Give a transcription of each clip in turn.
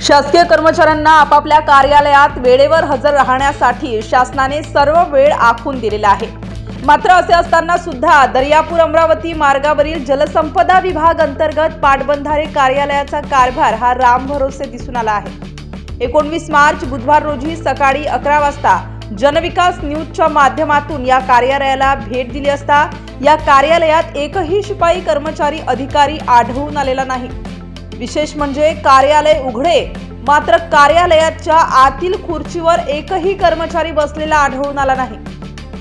शासकीय कर्मचाऱ्यांना आपापल्या कार्यालयात वेळेवर हजर राहण्यासाठी शासनाने सर्व वेळ आखून दिलेला आहे। मात्र असे असताना सुद्धा दर्यापूर अमरावती मार्गावरील जलसंपदा विभाग अंतर्गत पाटबंधारे कार्यालयाचा कारभार हा रामभरोसे दिसून आला आहे। 19 मार्च बुधवार रोजी सकाळी 11 वाजता जनविकास न्यूजच्या माध्यमातून या कार्यालयाला भेट दिली असता या कार्यालयात एकही शिपाई कर्मचारी अधिकारी आढळून आलेला नाही। विशेष म्हणजे कार्यालय उघडे मात्र कार्यालयाच्या आतील खुर्चीवर एकही कर्मचारी बसलेला आढळून आला नाही।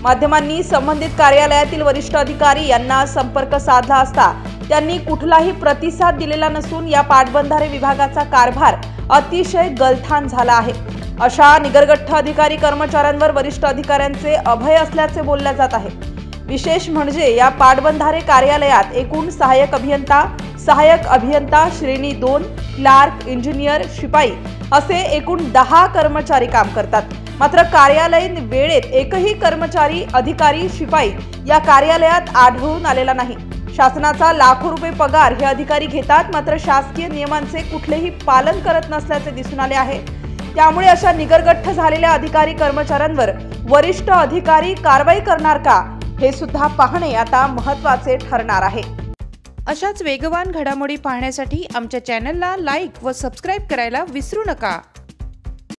माध्यमांनी संबंधित कार्यालयातील वरिष्ठ अधिकारी यांना संपर्क साधला असता त्यांनी कुठलाही प्रतिसाद दिलेला नसून या पाटबंधारे विभागाचा कारभार अतिशय गलथान झाला आहे। अशा निगरगठ्ठ अधिकारी कर्मचाऱ्यांवर वरिष्ठ अधिकाऱ्यांचे अभय असल्याचे बोलले जात आहे। विशेष म्हणजे या पाटबंधारे कार्यालयात एकूण सहायक अभियंता श्रेणी 2 क्लार्क इंजिनियर शिपाई असे एकूण 10 कर्मचारी काम करतात। मात्र कार्यालयीन वेळेत एकही कर्मचारी अधिकारी शिपाई या कार्यालयात आढळून आलेला नाही। शासनाचा लाखो रुपये पगार हे अधिकारी घेतात मात्र शासकीय नियमांचे कुठलेही पालन करत नसल्याचे दिसून आले आहे। त्यामुळे अशा निगरगठ्ठ झालेल्या अधिकारी कर्मचाऱ्यांवर वरिष्ठ अधिकारी कारवाई करणार का हे सुद्धा पाहणे आता महत्त्वाचे ठरणार आहे। अशाच वेगवान घडामोडी पाहण्यासाठी आमच्या चॅनलला लाईक व सबस्क्राइब करायला विसरू नका।